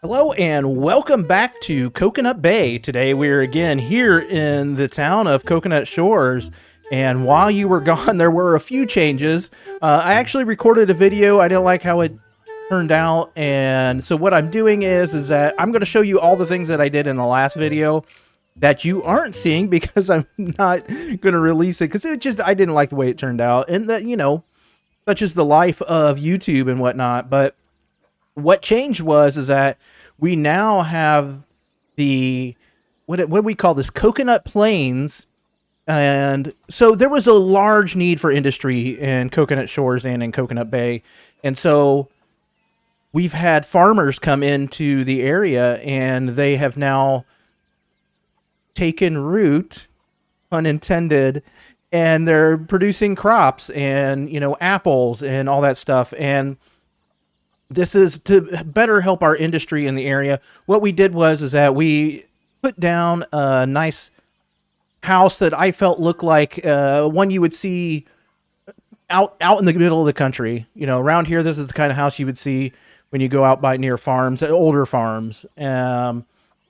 Hello and welcome back to Coconut Bay. Today we're again here in the town of Coconut Shores. And while you were gone, there were a few changes. I actually recorded a video. I didn't like how it turned out. And so what I'm doing is that I'm going to show you all the things that I did in the last video that you aren't seeing because I'm not going to release it because I didn't like the way it turned out. And that, such is the life of YouTube and whatnot. But what changed is that we now have the what we call this Coconut Plains, and so there was a large need for industry in Coconut Shores and in Coconut Bay, and so we've had farmers come into the area and they have now taken root, unintended, and they're producing crops and apples and all that stuff. And this is to better help our industry in the area. What we did is that we put down a nice house that I felt looked like one you would see out in the middle of the country. Around here, this is the kind of house you would see when you go out by near farms, older farms. So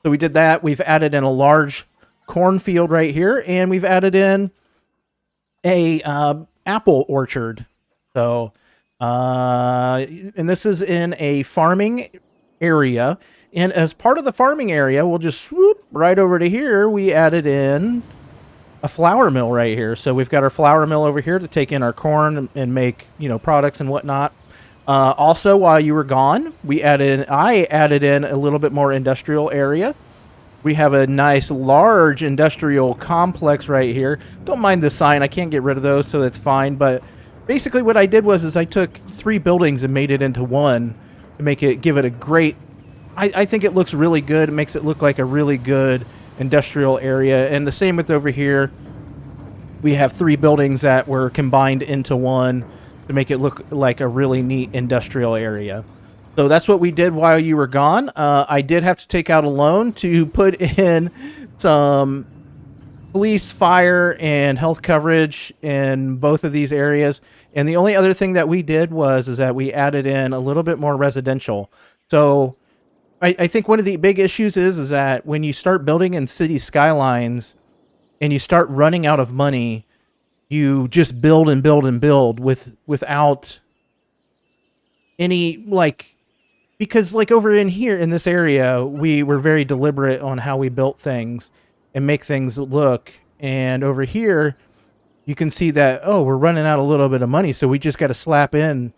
we did that. We've added in a large cornfield right here, and we've added in a apple orchard. So and this is in a farming area. And as part of the farming area, we'll just swoop right over to here. We added in a flour mill right here. So we've got our flour mill over here to take in our corn and make, products and whatnot. Also, while you were gone, I added in a little bit more industrial area. We have a nice large industrial complex right here. Don't mind the sign. I can't get rid of those, so that's fine. But basically what I did is I took 3 buildings and made it into one to give it a great, I think it looks really good. It makes it look like a really good industrial area. And the same with over here. We have 3 buildings that were combined into one to make it look like a really neat industrial area. So that's what we did while you were gone. I did have to take out a loan to put in some police, fire, and health coverage in both of these areas. And the only other thing that we did is that we added in a little bit more residential. So I think one of the big issues is that when you start building in city skylines and you start running out of money, you just build and build and build without any because over in here in this area, we were very deliberate on how we built things and make things look. And over here, you can see that, we're running out a little bit of money, so we just got to slap in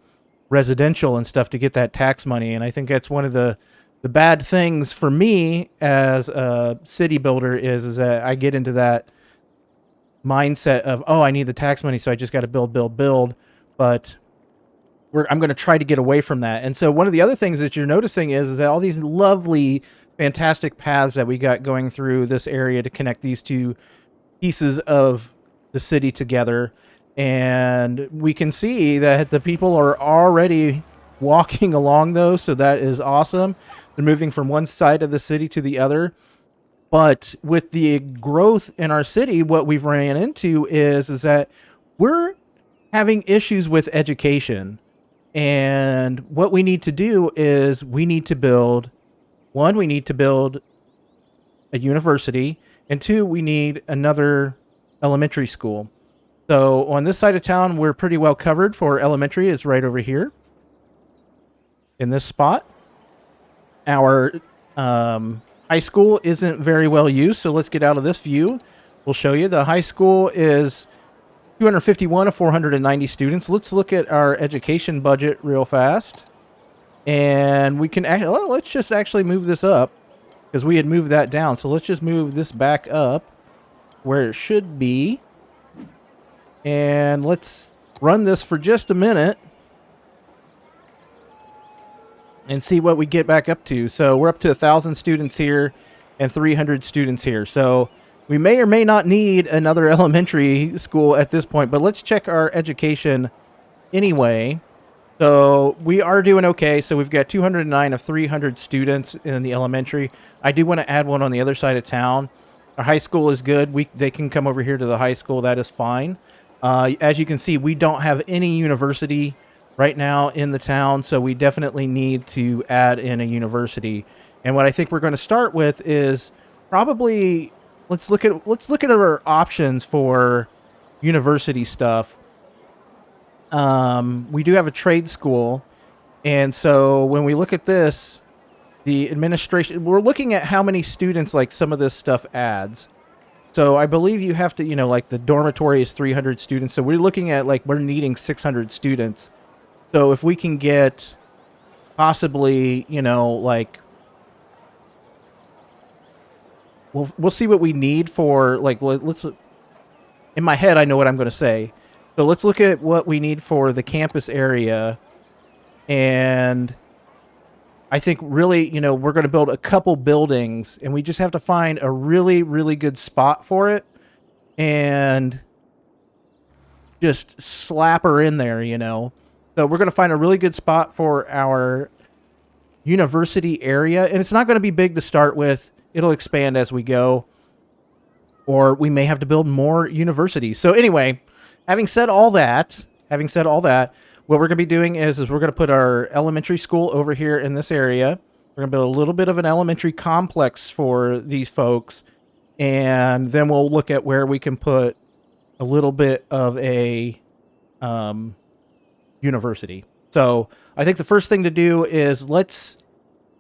residential and stuff to get that tax money. And I think that's one of the bad things for me as a city builder is that I get into that mindset of, I need the tax money, so I just got to build. But I'm going to try to get away from that. And so one of the other things that you're noticing is that all these lovely, fantastic paths that we got going through this area to connect these 2 pieces of the city together. And we can see that the people are already walking along those. So that is awesome. They're moving from one side of the city to the other. But with the growth in our city, what we've ran into is that we're having issues with education. And what we need to do is we need to build a university, and 2, we need another elementary school. So on this side of town, we're pretty well covered for elementary. It's right over here in this spot. Our high school isn't very well used, so let's get out of this view. We'll show you. The high school is 251 of 490 students. Let's look at our education budget real fast. And we can let's just actually move this up because we had moved that down. So let's just move this back up where it should be. And let's run this for just a minute and see what we get back up to. So we're up to 1,000 students here and 300 students here. So we may or may not need another elementary school at this point, but let's check our education anyway. So we are doing okay. So we've got 209 of 300 students in the elementary. I do want to add one on the other side of town. Our high school is good. They can come over here to the high school. That is fine. As you can see, we don't have any university right now in the town, so we definitely need to add in a university. And what I think we're going to start with is probably let's look at our options for university stuff. We do have a trade school, and so when we look at this, the administration, we're looking at how many students like some of this stuff adds. So I believe you have to, like the dormitory is 300 students. So we're looking at like we're needing 600 students. So if we can get possibly, like we'll see what we need for like let's in my head I know what I'm going to say. So let's look at what we need for the campus area, and I think really, we're going to build a couple buildings, and we just have to find a really, really good spot for it and just slap her in there. So we're going to find a really good spot for our university area, and it's not going to be big to start with. It'll expand as we go, or we may have to build more universities. So anyway, having said all that, what we're going to be doing is we're going to put our elementary school over here in this area. We're going to build a little bit of an elementary complex for these folks, and then we'll look at where we can put a little bit of a university. So I think the first thing to do is let's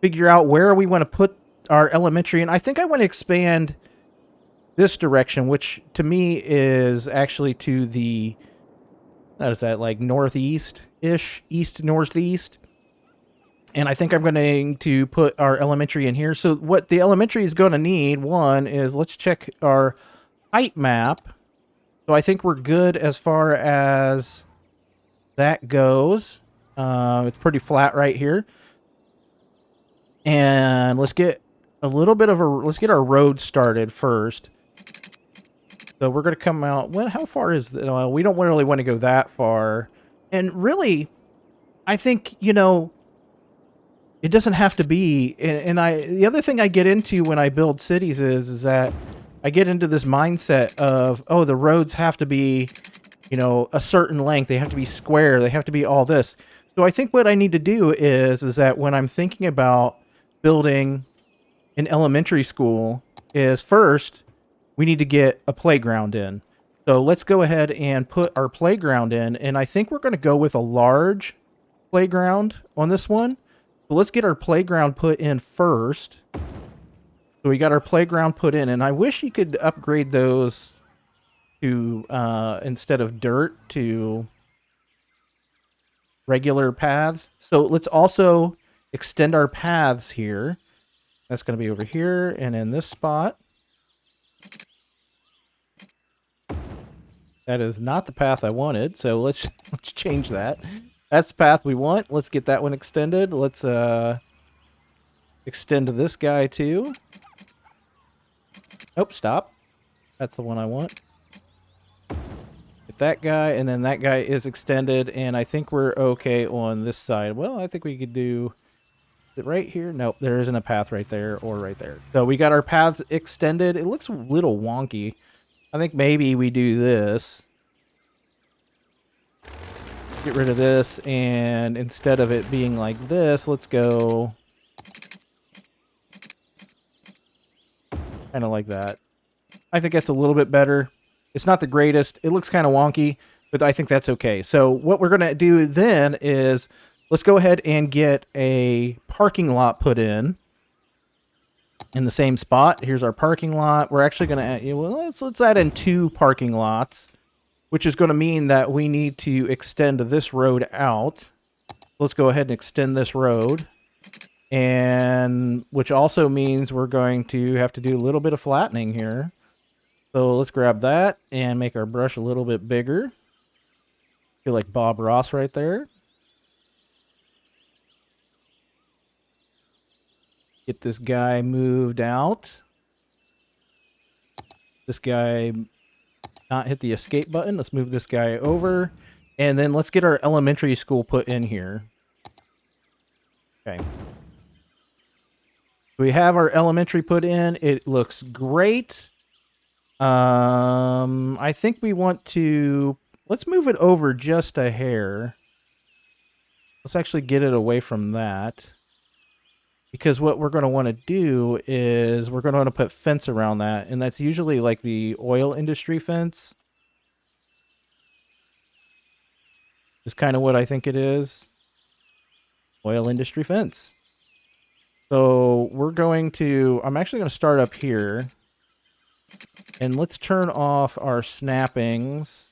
figure out where we want to put our elementary, and I think I want to expand this direction, which to me is actually to the, what is that, like northeast-ish, east-northeast. And I think I'm going to put our elementary in here. So what the elementary is going to need, one, is let's check our height map. So I think we're good as far as that goes. It's pretty flat right here. And let's get let's get our road started first. So we're going to come out. Well, how far is that? Well, we don't really want to go that far. And really, I think, it doesn't have to be. And the other thing I get into when I build cities is that I get into this mindset of, oh, the roads have to be, a certain length. They have to be square. They have to be all this. So I think what I need to do is that when I'm thinking about building an elementary school is first, we need to get a playground in. So let's go ahead and put our playground in. And I think we're going to go with a large playground on this one. So let's get our playground put in first. So we got our playground put in. And I wish you could upgrade those to, instead of dirt, to regular paths. So let's also extend our paths here. That's going to be over here and in this spot. That is not the path I wanted, so let's change that. That's the path we want. Let's get that one extended. Let's extend this guy too. Oh, stop. That's the one I want. Get that guy, and then that guy is extended, and I think we're okay on this side. Well, I think we could do it right here. Nope, there isn't a path right there or right there. So we got our paths extended. It looks a little wonky. I think maybe we do this. Get rid of this, and instead of it being like this, let's go kind of like that. I think that's a little bit better. It's not the greatest. It looks kind of wonky, but I think that's okay. So what we're going to do then is let's go ahead and get a parking lot put in the same spot. Here's our parking lot. We're actually going to add, well, let's add in 2 parking lots, which is going to mean that we need to extend this road out. Let's go ahead and extend this road, and which also means we're going to have to do a little bit of flattening here. So let's grab that and make our brush a little bit bigger. Feel like Bob Ross right there. Get this guy moved out. This guy not hit the escape button. Let's move this guy over. And then let's get our elementary school put in here. Okay. We have our elementary put in. It looks great. I think we want to... Let's move it over just a hair. let's actually get it away from that. Because what we're going to want to do is we're going to want to put fence around that. And that's usually like the oil industry fence. Is kind of what I think it is. Oil industry fence. So we're going to, I'm actually going to start up here. And let's turn off our snappings.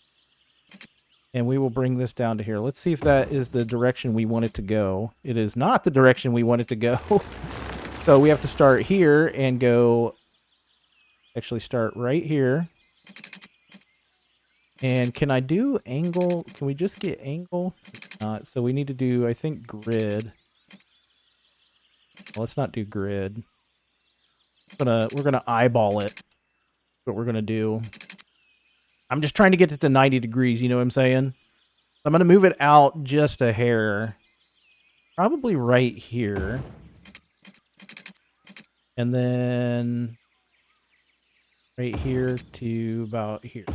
And we will bring this down to here. Let's see if that is the direction we want it to go. It is not the direction we want it to go. So we have to start here and go, actually start right here. And can I do angle? Can we just get angle? So we need to do, I think, grid. Well, let's not do grid. We're gonna eyeball it. That's what we're gonna do. I'm just trying to get it to 90 degrees, you know what I'm saying? I'm going to move it out just a hair. Probably right here. And then right here to about here.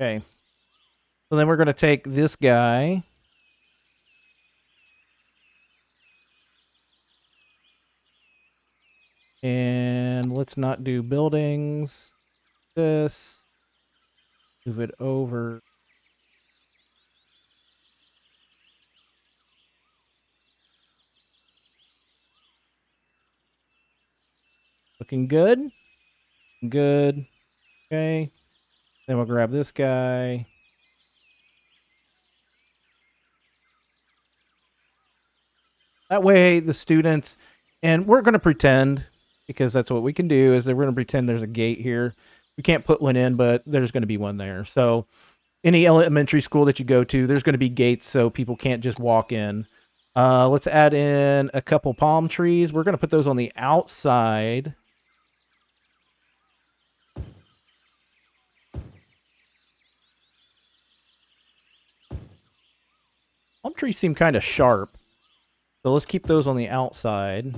Okay. So then we're going to take this guy. And let's not do buildings. This. Move it over. Looking good. Good. Okay. Then we'll grab this guy. That way the students, and we're going to pretend, because that's what we can do, is that we're going to pretend there's a gate here. We can't put one in, but there's going to be one there. So any elementary school that you go to, there's going to be gates so people can't just walk in. Let's add in a couple palm trees. We're going to put those on the outside. Palm trees seem kind of sharp. So let's keep those on the outside.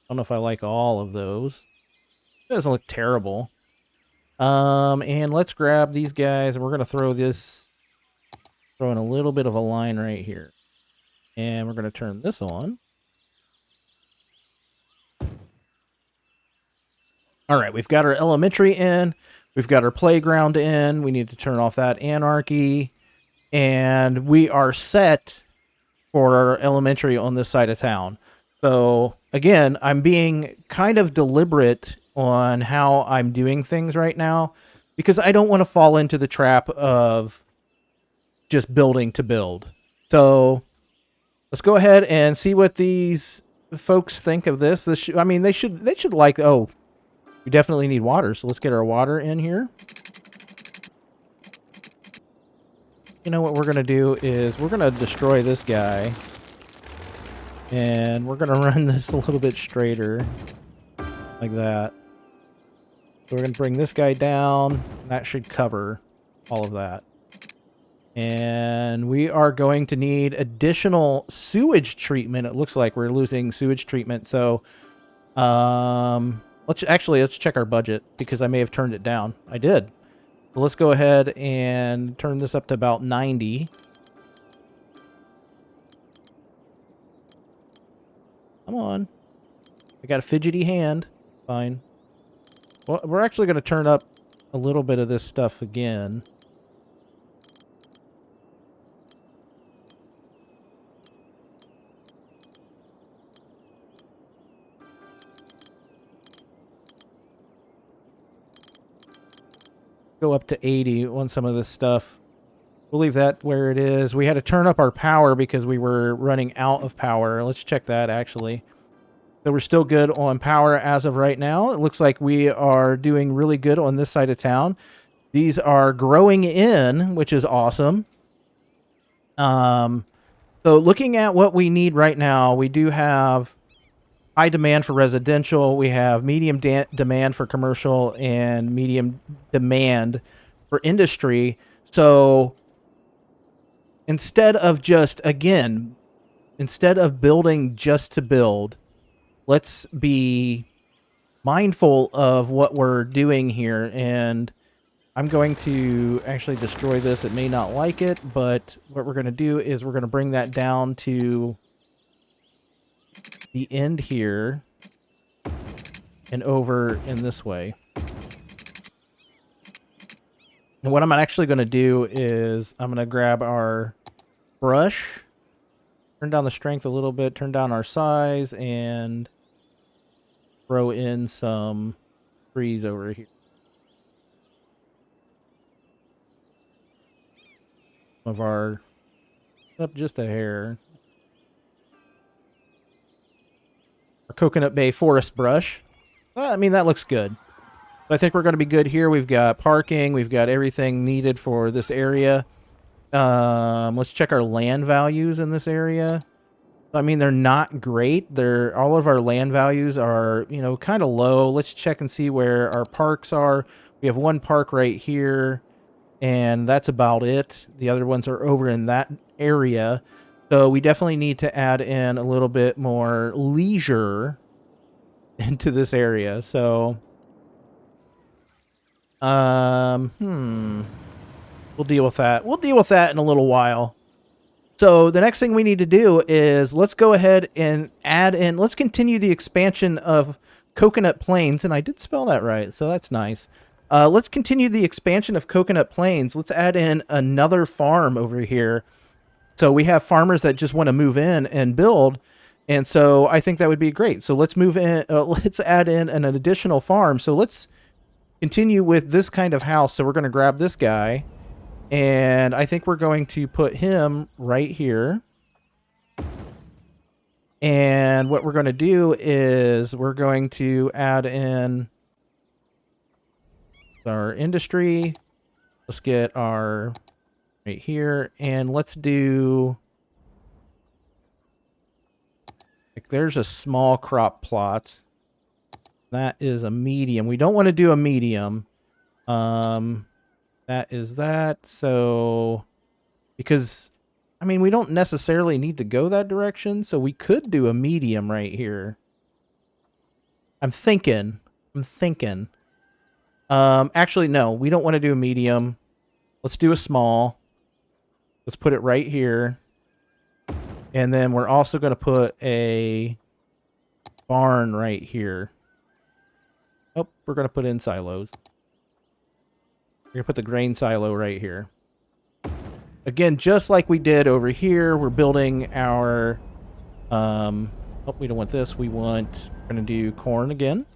I don't know if I like all of those. It doesn't look terrible. And let's grab these guys, and we're going to throw in a little bit of a line right here. And we're going to turn this on. All right, we've got our elementary in. We've got our playground in. We need to turn off that anarchy. And we are set for our elementary on this side of town. So again, I'm being kind of deliberate on how I'm doing things right now because I don't want to fall into the trap of just building to build. So let's go ahead and see what these folks think of this. I mean, they should like, oh, we definitely need water. So let's get our water in here. You know what we're going to do is we're going to destroy this guy. And we're going to run this a little bit straighter. Like that. So we're going to bring this guy down. And that should cover all of that. And we are going to need additional sewage treatment. It looks like we're losing sewage treatment. So let's check our budget because I may have turned it down. I did. So let's go ahead and turn this up to about 90. Come on. I got a fidgety hand. Fine. Well, we're actually going to turn up a little bit of this stuff again. Go up to 80 on some of this stuff. We'll leave that where it is. We had to turn up our power because we were running out of power. Let's check that, actually. So we're still good on power as of right now. It looks like we are doing really good on this side of town. These are growing in, which is awesome. So looking at what we need right now, we do have high demand for residential. We have medium demand for commercial and medium demand for industry. So instead of building just to build, let's be mindful of what we're doing here. And I'm going to actually destroy this. It may not like it, but what we're going to do is we're going to bring that down to the end here and over in this way. And what I'm actually going to do is I'm going to grab our brush, turn down the strength a little bit, turn down our size, and throw in some trees over here. Of our, up just a hair. Our Coconut Bay Forest brush. Well, I mean, that looks good. I think we're going to be good here. We've got parking. We've got everything needed for this area. Let's check our land values in this area. I mean, they're not great. All of our land values are, you know, kind of low. Let's check and see where our parks are. We have one park right here, and that's about it. The other ones are over in that area. So we definitely need to add in a little bit more leisure into this area. So, we'll deal with that. We'll deal with that in a little while. So the next thing we need to do is let's go ahead and add in, let's continue the expansion of Coconut Plains. And I did spell that right, so that's nice. Let's continue the expansion of Coconut Plains. Let's add in another farm over here. So we have farmers that just want to move in and build. And so I think that would be great. So let's move in, let's add in an additional farm. So let's continue with this kind of house. So we're going to grab this guy. And I think we're going to put him right here. And what we're going to do is we're going to add in our industry. Let's get our right here. And let's do... like, there's a small crop plot. That is a medium. We don't want to do a medium. That is that. So, because, I mean, we don't necessarily need to go that direction. So we could do a medium right here. I'm thinking. Actually, no, we don't want to do a medium. Let's do a small. Let's put it right here. And then we're also going to put a barn right here. Oh, we're going to put in silos. We're going to put the grain silo right here. Again, just like we did over here, we're building our... oh, we don't want this. We're going to do corn again.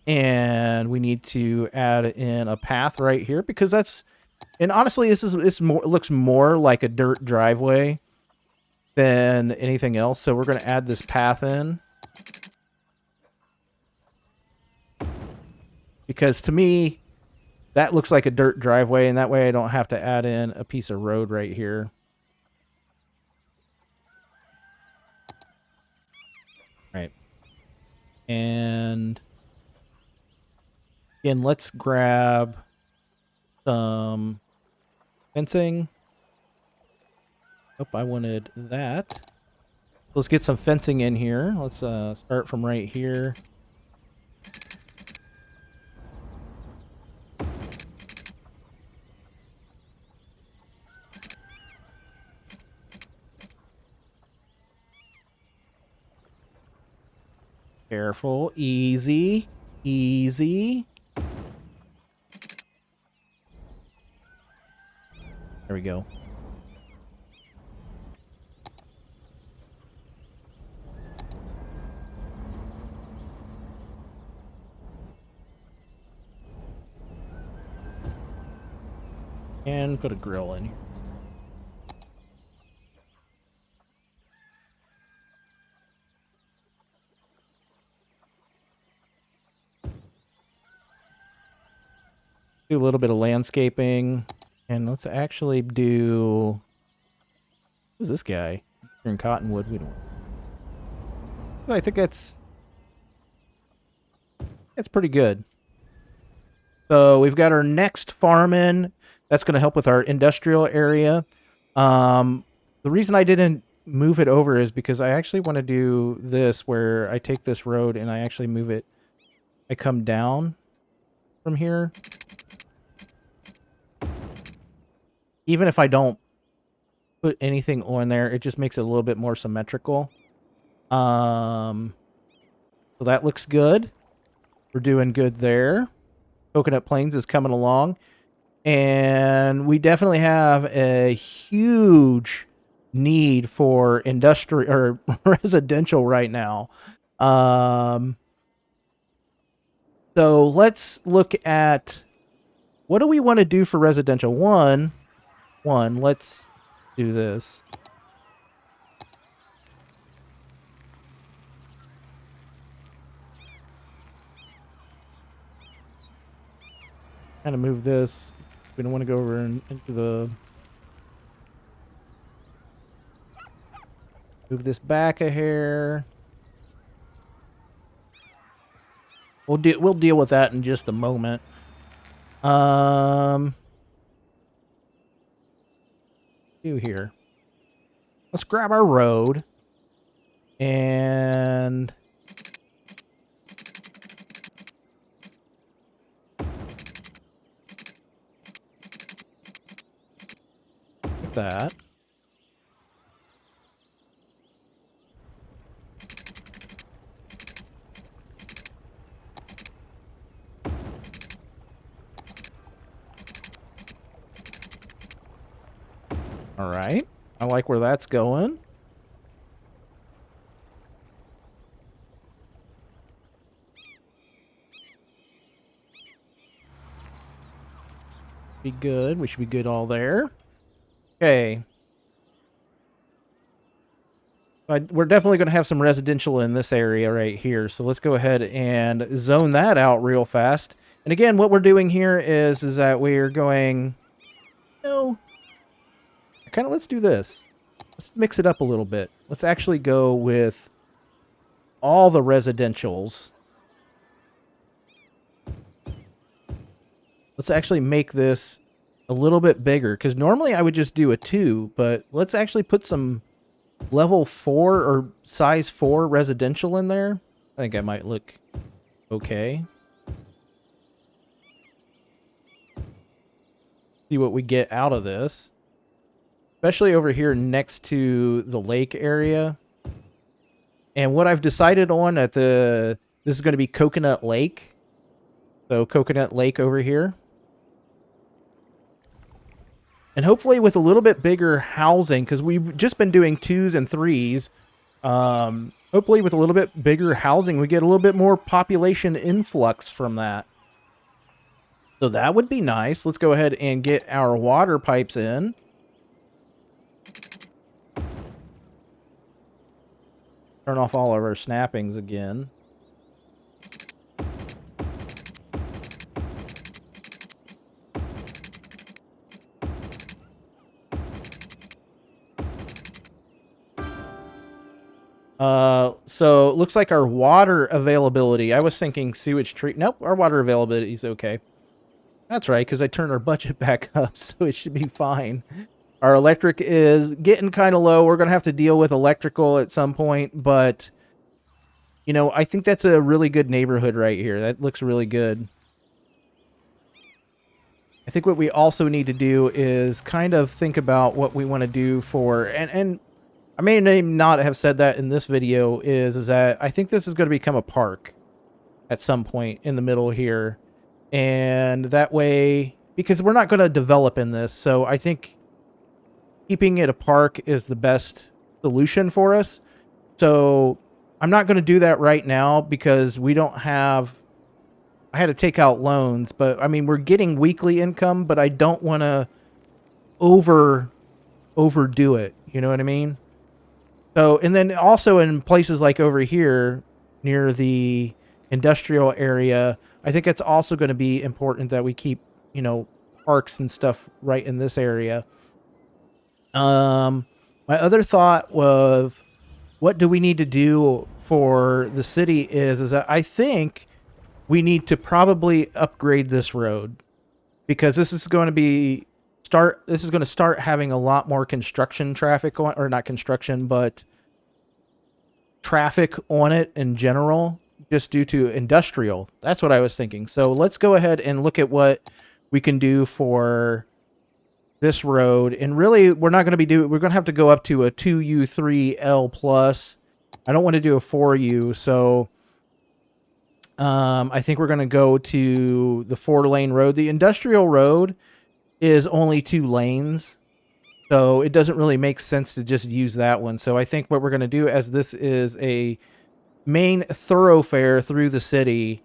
And we need to add in a path right here because that's... and honestly, it looks more like a dirt driveway than anything else. So we're going to add this path in. Because to me... that looks like a dirt driveway, and that way I don't have to add in a piece of road right here. Right. And again, let's grab some fencing. Oh, I wanted that. Let's get some fencing in here. Let's start from right here. Careful. Easy. Easy. There we go. And put a grill in here. Do a little bit of landscaping. And let's actually do... who's this guy? You're in Cottonwood. We don't... I think that's pretty good. So we've got our next farm in. That's going to help with our industrial area. The reason I didn't move it over is because I actually want to do this where I take this road and I actually move it. I come down from here. even if I don't put anything on there, it just makes it a little bit more symmetrical. So that looks good. We're doing good there. Coconut Plains is coming along. And we definitely have a huge need for industrial or residential right now. So let's look at what do we want to do for residential. One, let's do this. Kind of move this. We don't want to go over into the... Move this back a hair. We'll deal with that in just a moment. Do here. Let's grab our road and like that. All right. I like where that's going. Be good. We should be good all there. Okay. We're definitely going to have some residential in this area right here. So let's go ahead and zone that out real fast. And again, what we're doing here is that we're going... No. Kind of, let's do this. Let's mix it up a little bit. Let's actually go with all the residentials. Let's actually make this a little bit bigger, because normally I would just do a 2, but let's actually put some level 4 or size 4 residential in there. I think I might look okay. See what we get out of this. Especially over here next to the lake area. And what I've decided on at this is going to be Coconut Lake. So Coconut Lake over here. And hopefully with a little bit bigger housing, because we've just been doing 2s and 3s. Hopefully with a little bit bigger housing, we get a little bit more population influx from that. So that would be nice. Let's go ahead and get our water pipes in. Turn off all of our snappings again. So it looks like our water availability, I was thinking sewage treat. Nope, our water availability is okay. That's right, because I turned our budget back up, so it should be fine. Our electric is getting kind of low. We're going to have to deal with electrical at some point, but, you know, I think that's a really good neighborhood right here. That looks really good. I think what we also need to do is kind of think about what we want to do for, and I may not have said that in this video, is that I think this is going to become a park at some point in the middle here. And that way, because we're not going to develop in this, so I think keeping it a park is the best solution for us. So I'm not going to do that right now because we don't have... I had to take out loans, but I mean, we're getting weekly income, but I don't want to overdo it. You know what I mean? So, and then also in places like over here near the industrial area, I think it's also going to be important that we keep, you know, parks and stuff right in this area. My other thought was, what do we need to do for the city is that I think we need to probably upgrade this road, because this is going to start having a lot more construction traffic on, or not construction, but traffic on it in general, just due to industrial. That's what I was thinking. So let's go ahead and look at what we can do for this road, and really we're not going to be doing, we're going to have to go up to a 2U3L plus. I don't want to do a 4U, so I think we're going to go to the 4-lane road. The industrial road is only 2 lanes, so it doesn't really make sense to just use that one. So I think what we're going to do, as this is a main thoroughfare through the city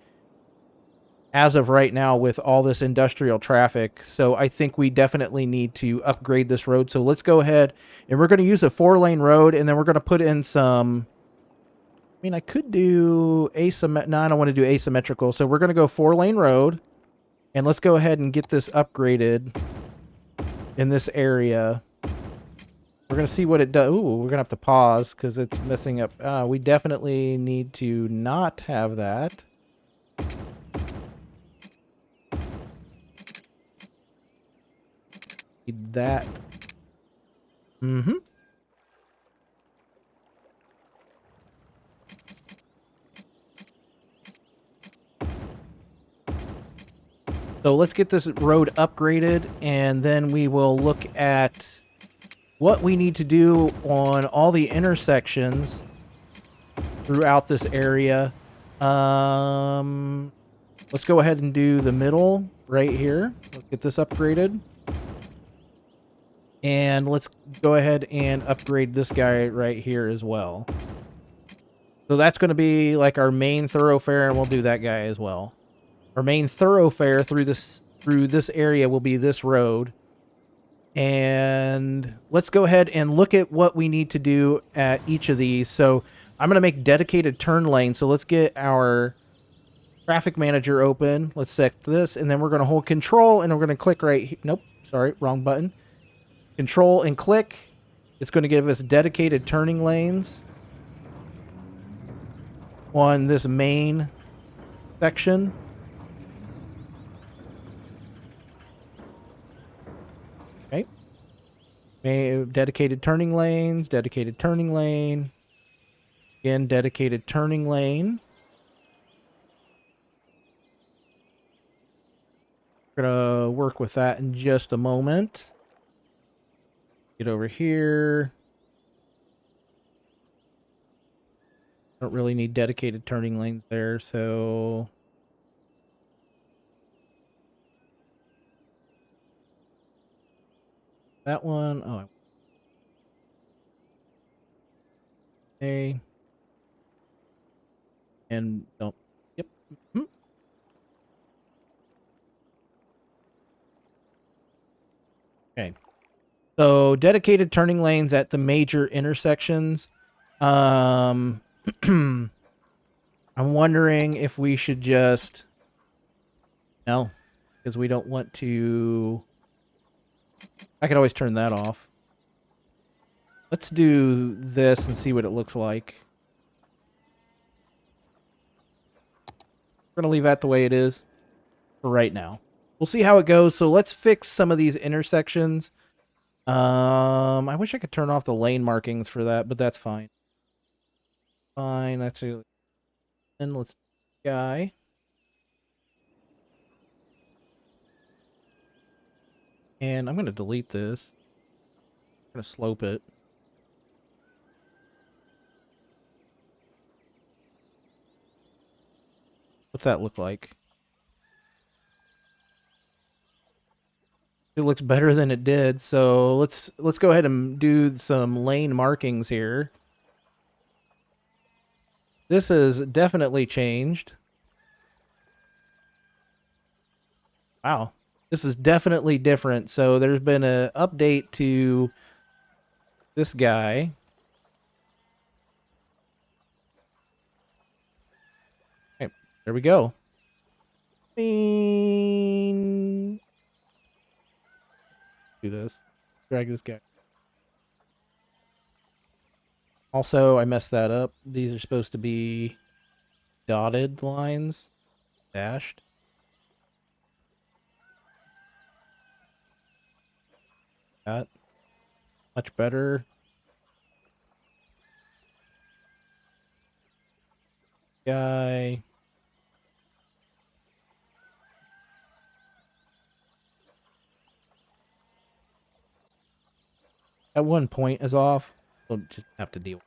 as of right now with all this industrial traffic, so I think we definitely need to upgrade this road. So let's go ahead, and we're going to use a 4-lane road, and then we're going to put in some, I mean, I could do asymmetrical. No, I don't want to do asymmetrical. So we're going to go 4-lane road, and let's go ahead and get this upgraded in this area. We're going to see what it does. Ooh, we're going to have to pause because it's messing up. We definitely need to not have that. Need that. Mm-hmm. So let's get this road upgraded, and then we will look at what we need to do on all the intersections throughout this area. Let's go ahead and do the middle right here. Let's get this upgraded. And let's go ahead and upgrade this guy right here as well. So that's going to be like our main thoroughfare, and we'll do that guy as well. Our main thoroughfare through this area will be this road. And let's go ahead and look at what we need to do at each of these. So I'm going to make dedicated turn lanes. So let's get our traffic manager open. Let's set this, and then we're going to hold control, and we're going to click right here. Nope, sorry, wrong button. Control and click. It's going to give us dedicated turning lanes on this main section. Okay. Dedicated turning lanes, dedicated turning lane. Again, dedicated turning lane. We're going to work with that in just a moment. Get over here. Don't really need dedicated turning lanes there, so that one. Oh, okay. And don't. Yep. Mm-hmm. Okay. So dedicated turning lanes at the major intersections. I'm wondering if we should just, no, because we don't want to. I could always turn that off. Let's do this and see what it looks like. We're going to leave that the way it is for right now. We'll see how it goes. So let's fix some of these intersections. I wish I could turn off the lane markings for that, but that's fine. Fine, that's it. And let's guy. And I'm going to delete this. I'm going to slope it. What's that look like? It looks better than it did. So let's go ahead and do some lane markings here. This has definitely changed. Wow. This is definitely different. So there's been an update to this guy. Okay, there we go. Do this. Drag this guy. Also, I messed that up. These are supposed to be dotted lines. Dashed. That. Much better. Guy. That one point is off. We'll just have to deal with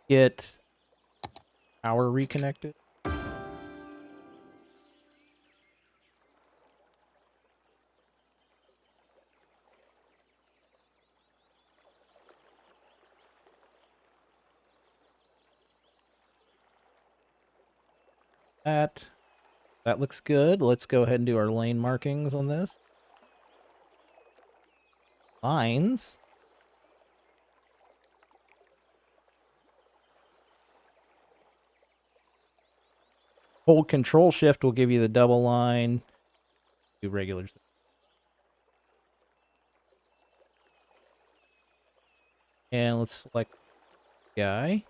it. Get power reconnected. That looks good. Let's go ahead and do our lane markings on this. Lines. Hold Control Shift will give you the double line. Do regulars. And let's select guy.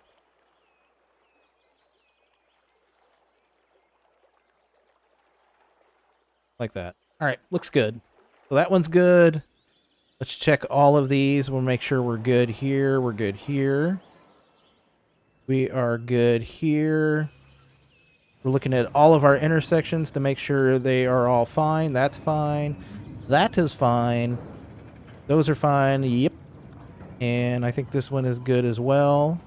Like that. All right, looks good. So that one's good. Let's check all of these. We'll make sure we're good here. We're good here. We are good here. We're looking at all of our intersections to make sure they are all fine. That's fine. That is fine. Those are fine. Yep. And I think this one is good as well.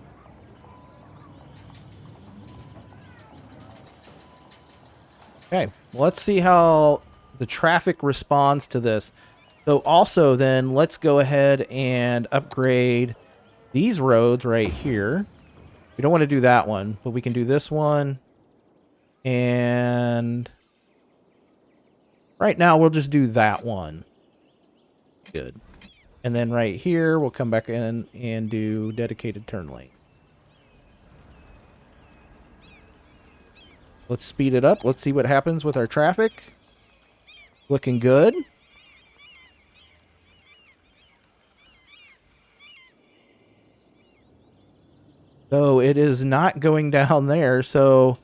Okay, let's see how the traffic responds to this. So also then, let's go ahead and upgrade these roads right here. We don't want to do that one, but we can do this one. And right now, we'll just do that one. Good. And then right here, we'll come back in and do dedicated turn lane. Let's speed it up. Let's see what happens with our traffic. Looking good. So it is not going down there. So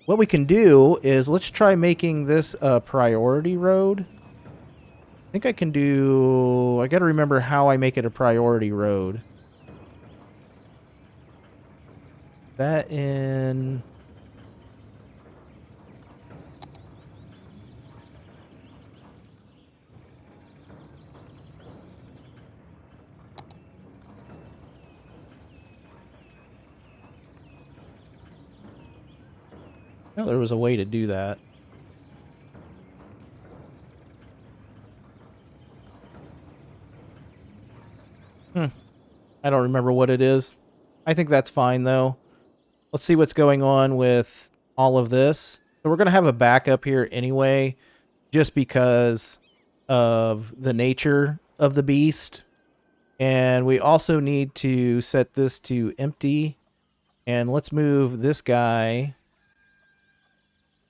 what we can do is let's try making this a priority road. I think I can do... I got to remember how I make it a priority road. That in... No, there was a way to do that. I don't remember what it is. I think that's fine, though. Let's see what's going on with all of this. So we're going to have a backup here anyway, just because of the nature of the beast. And we also need to set this to empty. And let's move this guy.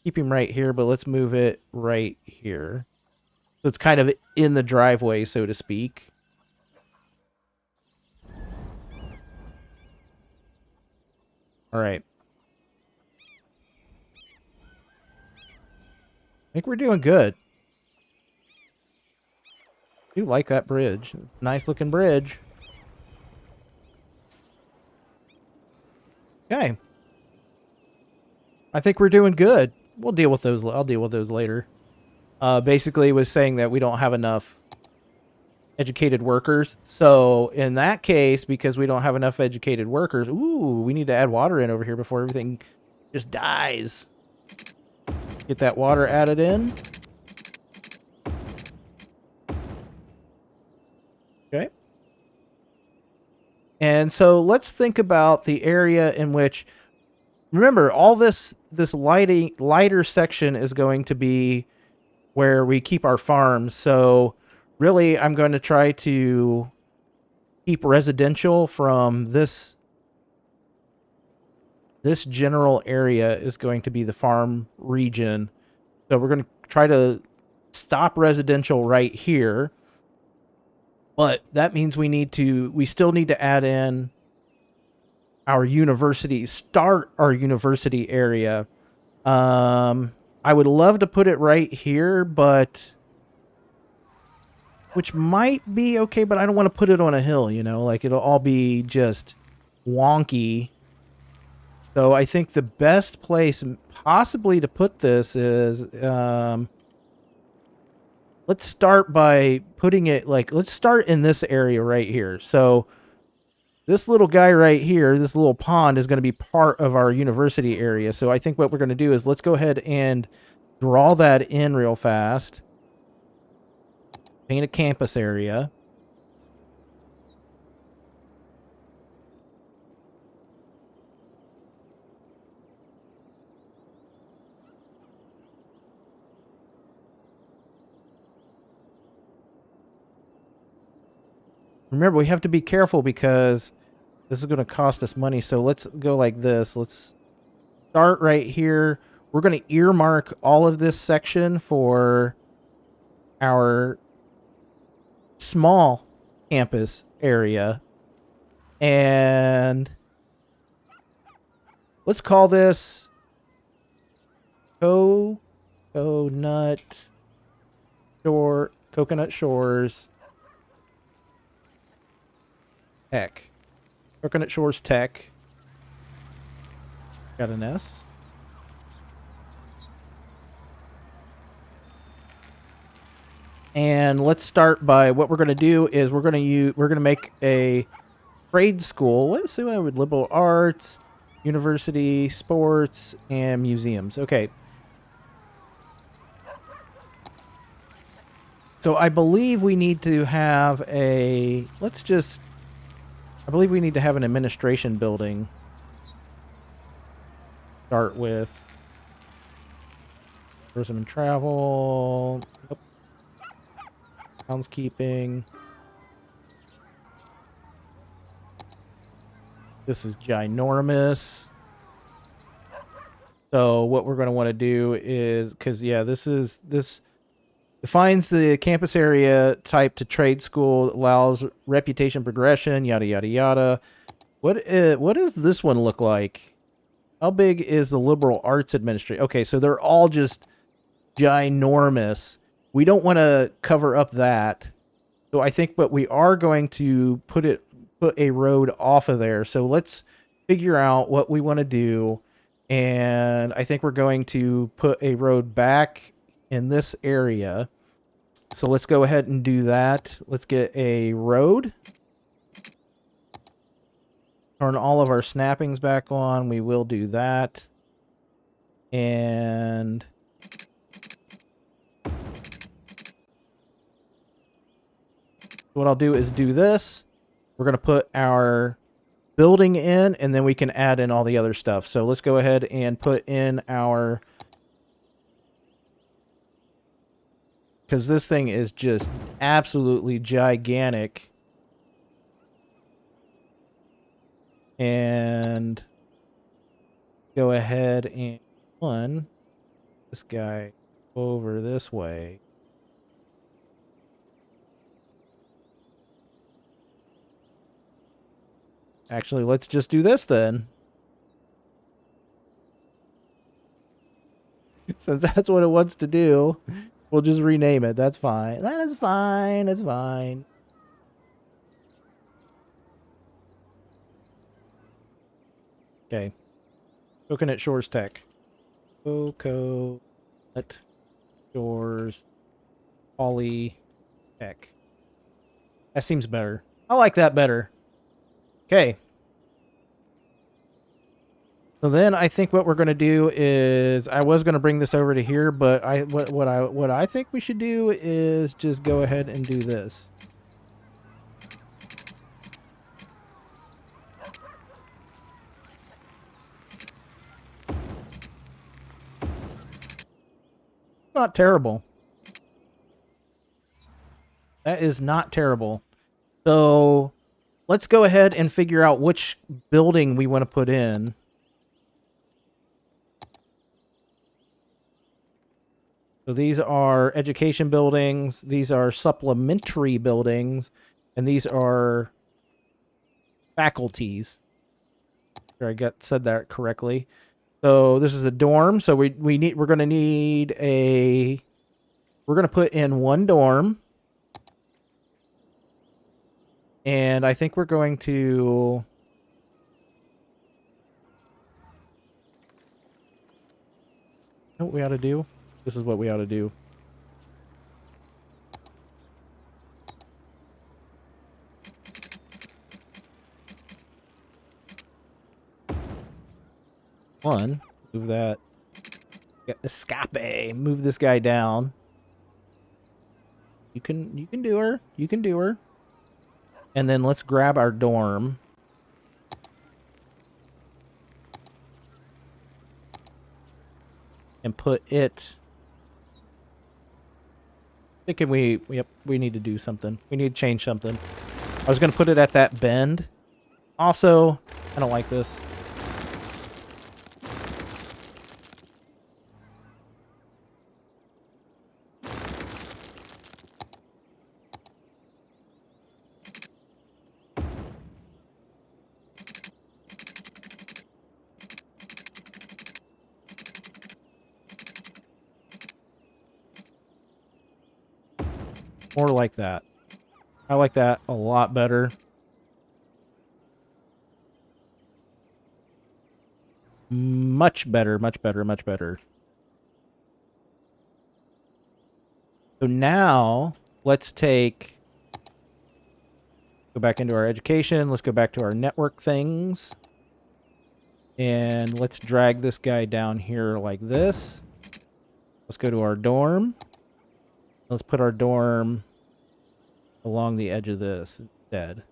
Keep him right here, but let's move it right here. So it's kind of in the driveway, so to speak. All right. I think we're doing good. I do like that bridge. Nice looking bridge. Okay. I think we're doing good. We'll deal with those. I'll deal with those later. Basically, it was saying that we don't have enough educated workers. So in that case, because we don't have enough educated workers, ooh, we need to add water in over here before everything just dies. Get that water added in. Okay. And so let's think about the area in which, remember, all this lighter section is going to be where we keep our farms. So really, I'm going to try to keep residential from this. This general area is going to be the farm region. So we're going to try to stop residential right here. But that means we still need to add in our university, start our university area. I would love to put it right here, but which might be okay, but I don't want to put it on a hill, you know, like it'll all be just wonky. So I think the best place possibly to put this is let's start by putting it like, let's start in this area right here. So this little guy right here, this little pond is going to be part of our university area. So I think what we're going to do is let's go ahead and draw that in real fast. Paint a campus area. Remember, we have to be careful because this is going to cost us money. So let's go like this. Let's start right here. We're going to earmark all of this section for our small campus area. And let's call this Coconut Shores Tech. Coconut Shores Tech. Got an S. And let's start by what we're going to do is we're going to make a trade school. Let's see what with liberal arts, university, sports, and museums. Okay. So I believe we need to have I believe we need to have an administration building. Start with tourism and travel. Nope. Groundskeeping. This is ginormous. So what we're going to want to do is, because yeah, this defines the campus area type to trade school, allows reputation progression, yada yada yada. What does this one look like? How big is the liberal arts administration? Okay, so they're all just ginormous. We don't want to cover up that. So I think, but we are going to put a road off of there. So let's figure out what we want to do. And I think we're going to put a road back in this area. So let's go ahead and do that. Let's get a road. Turn all of our snappings back on. We will do that. And what I'll do is do this. We're going to put our building in, and then we can add in all the other stuff. So let's go ahead and put in our... because this thing is just absolutely gigantic. And go ahead and run this guy over this way. Actually, let's just do this then. Since that's what it wants to do, we'll just rename it. That's fine. That is fine. That's fine. Okay. Coconut Shores Tech. Coconut Shores Poly Tech. That seems better. I like that better. Okay. So then I think what we're going to do is, I was going to bring this over to here, but what I think we should do is just go ahead and do this. Not terrible. That is not terrible. So let's go ahead and figure out which building we want to put in. So these are education buildings, these are supplementary buildings, and these are faculties. Sure, I said that correctly. So this is a dorm. So we're going to need a... we're going to put in one dorm. And I think we're going to... you know what we ought to do? This is what we ought to do. One, move that. Escape. Move this guy down. You can do her. You can do her. And then let's grab our dorm. And put it. Thinking we need to do something. We need to change something. I was gonna put it at that bend. Also, I don't like this. More like that. I like that a lot better. Much better, much better, much better. So now, let's go back into our education. Let's go back to our network things. And let's drag this guy down here like this. Let's go to our dorm. Let's put our dorm along the edge of this instead.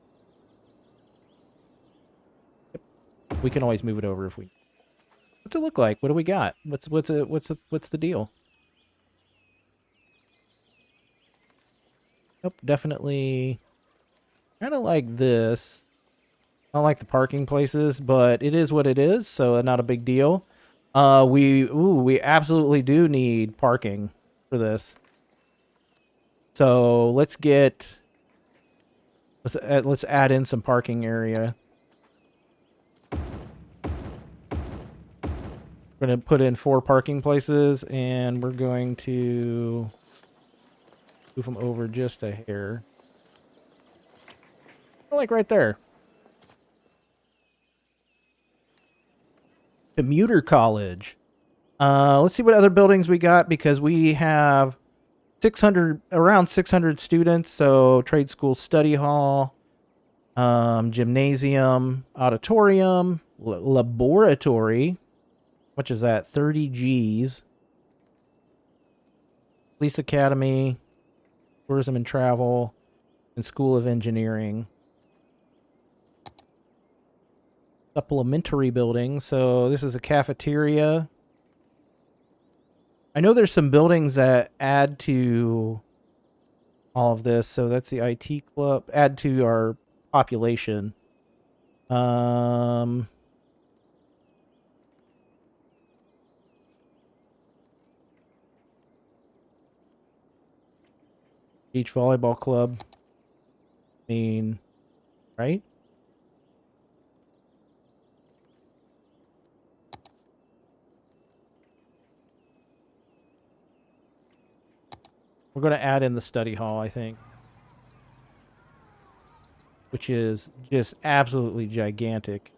We can always move it over if we. What's it look like? What do we got? What's the deal? Nope, definitely kind of like this. I don't like the parking places, but it is what it is, so not a big deal. We absolutely do need parking for this. So let's add in some parking area. We're going to put in 4 parking places, and we're going to move them over just a hair. Like right there. Commuter college. Let's see what other buildings we got, because we have around 600 students. So trade school, study hall, gymnasium, auditorium, laboratory. Which is that? 30 G's. Police academy, tourism and travel, and school of engineering. Supplementary building. So this is a cafeteria. I know there's some buildings that add to all of this. So that's the IT club. Add to our population. Beach volleyball club. I mean, right? We're going to add in the study hall, I think. Which is just absolutely gigantic.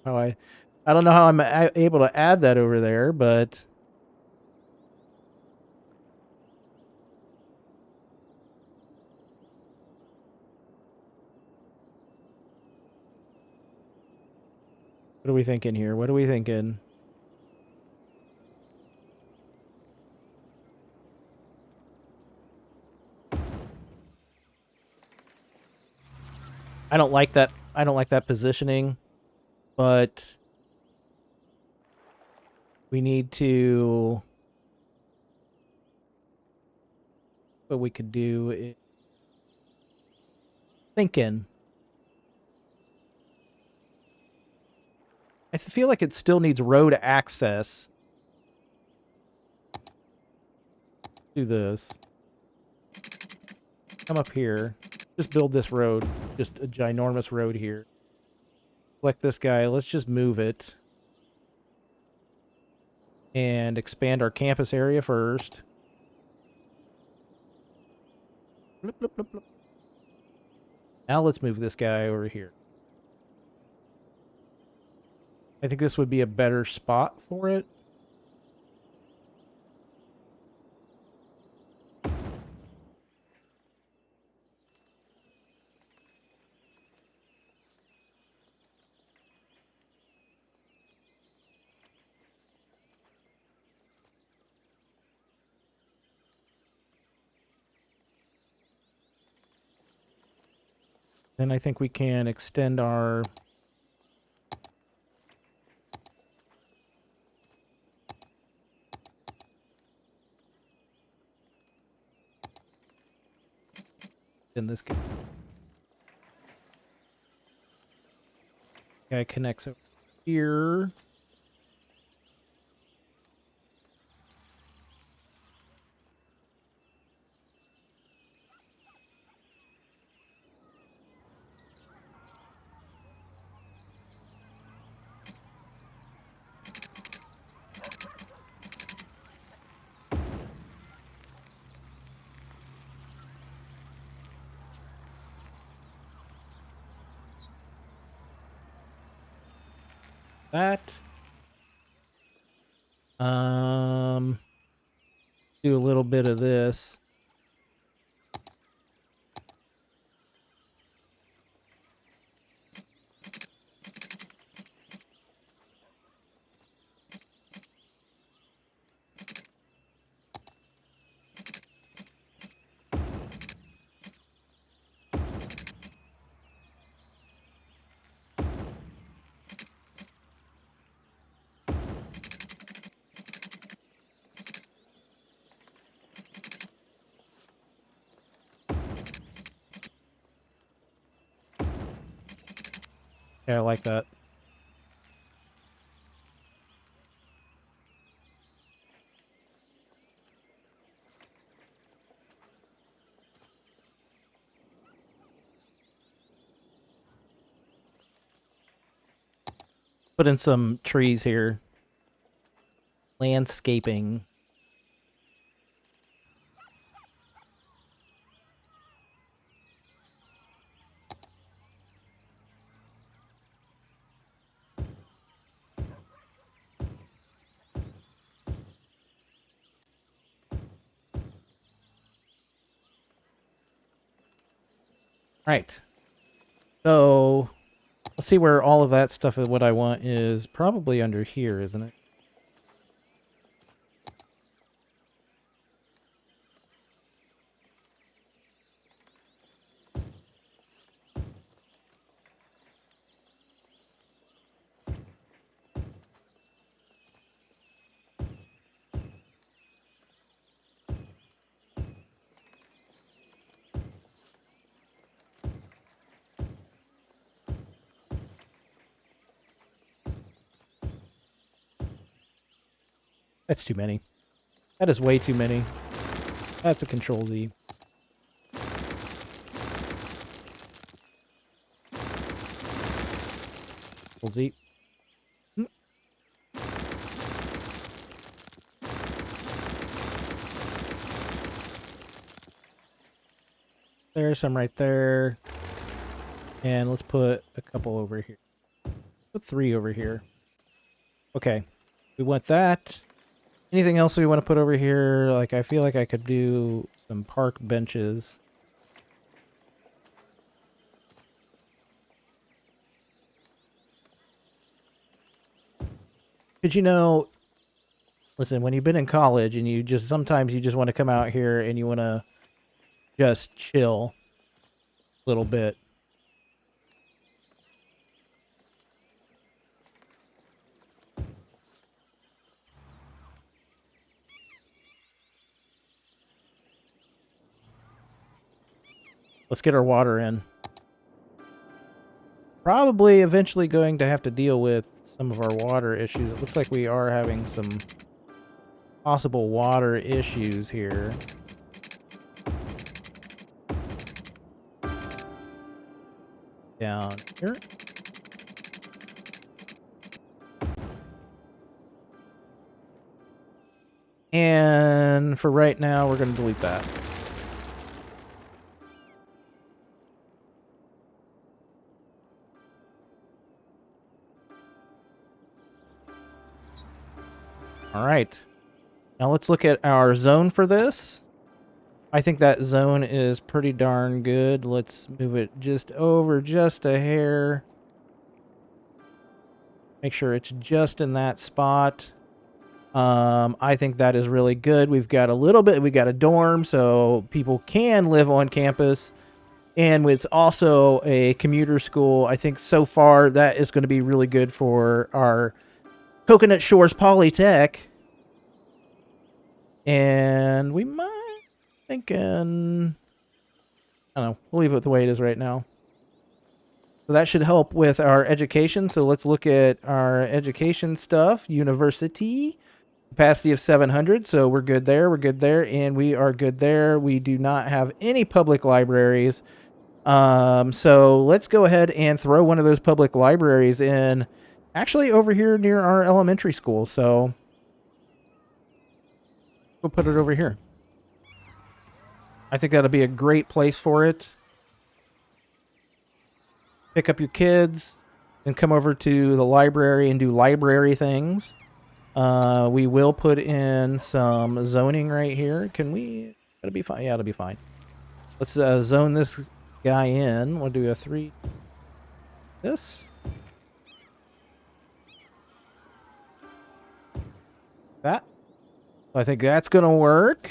Oh, I don't know how I'm able to add that over there, but what are we thinking here? What are we thinking? I don't like that. I don't like that positioning, but we need to. What we could do is thinking. I feel like it still needs road access. Do this. Come up here. Just build this road. Just a ginormous road here. Select this guy. Let's just move it. And expand our campus area first. Blip, blip, blip, blip. Now let's move this guy over here. I think this would be a better spot for it. Then I think we can extend our... in this guy connects over here. That. Do a little bit of this. Yeah, I like that. Put in some trees here. Landscaping. Right. So let's see where all of that stuff of what I want is. Probably under here, isn't it? That's too many. That is way too many. That's a Control Z. Control Z. There's some right there. And let's put a couple over here. Put 3 over here. Okay. We want that. Anything else we want to put over here? Like, I feel like I could do some park benches. Because, you know, listen, when you've been in college and sometimes you just want to come out here and you want to just chill a little bit. Let's get our water in. Probably eventually going to have to deal with some of our water issues. It looks like we are having some possible water issues here. Down here. And for right now, we're going to delete that. All right. Now let's look at our zone for this. I think that zone is pretty darn good. Let's move it just over just a hair. Make sure it's just in that spot. I think that is really good. We've got a little bit, we got a dorm, so people can live on campus. and it's also a commuter school. I think so far that is going to be really good for our Coconut Shores Polytech. And we might thinking, I don't know, we'll leave it the way it is right now. So that should help with our education. So let's look at our education stuff. University, capacity of 700. So we're good there. We're good there. And we are good there. We do not have any public libraries. So let's go ahead and throw one of those public libraries in, actually over here near our elementary school. So we'll put it over here. I think that'll be a great place for it. Pick up your kids and come over to the library and do library things. We will put in some zoning right here. Can we? That'll be fine. Yeah, it'll be fine. Let's zone this guy in. We'll do a 3. This. That. I think that's going to work.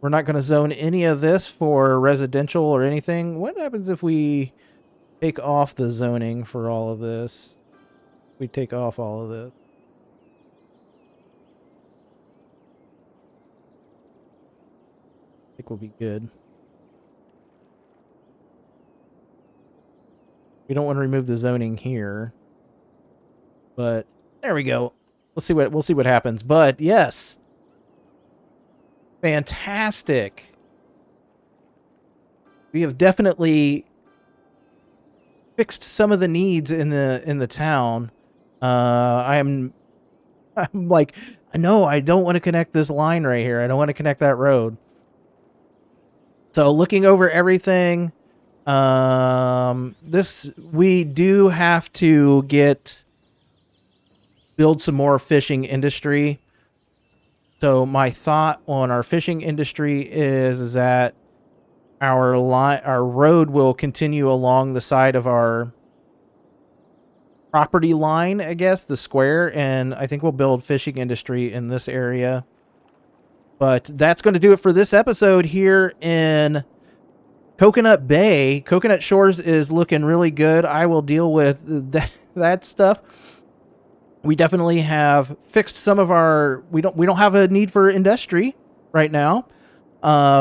We're not going to zone any of this for residential or anything. What happens if we take off the zoning for all of this? We take off all of this. I think we'll be good. We don't want to remove the zoning here. But there we go. We'll see what happens. But yes. Fantastic. We have definitely fixed some of the needs in the town. I'm like, no, I don't want to connect this line right here. I don't want to connect that road. So looking over everything, we do have to build some more fishing industry. So my thought on our fishing industry is that our road will continue along the side of our property line, I guess, the square, and I think we'll build fishing industry in this area. But that's going to do it for this episode here in Coconut Bay. Coconut Shores is looking really good. I will deal with that stuff. We definitely have fixed some of our... We don't have a need for industry right now.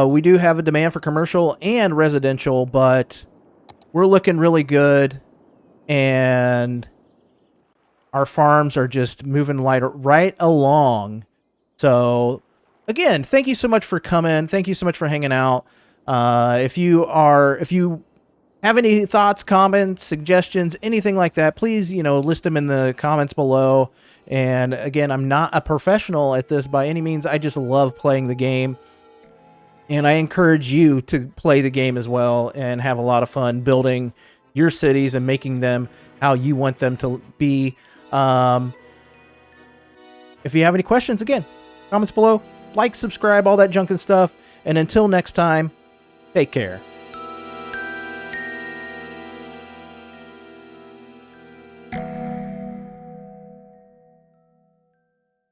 We do have a demand for commercial and residential, but we're looking really good. And our farms are just moving right along. So, again, thank you so much for coming. Thank you so much for hanging out. If you have any thoughts, comments, suggestions, anything like that, please, list them in the comments below. And again, I'm not a professional at this by any means. I just love playing the game. And I encourage you to play the game as well and have a lot of fun building your cities and making them how you want them to be. If you have any questions, again, comments below, like, subscribe, all that junk and stuff. And until next time, take care.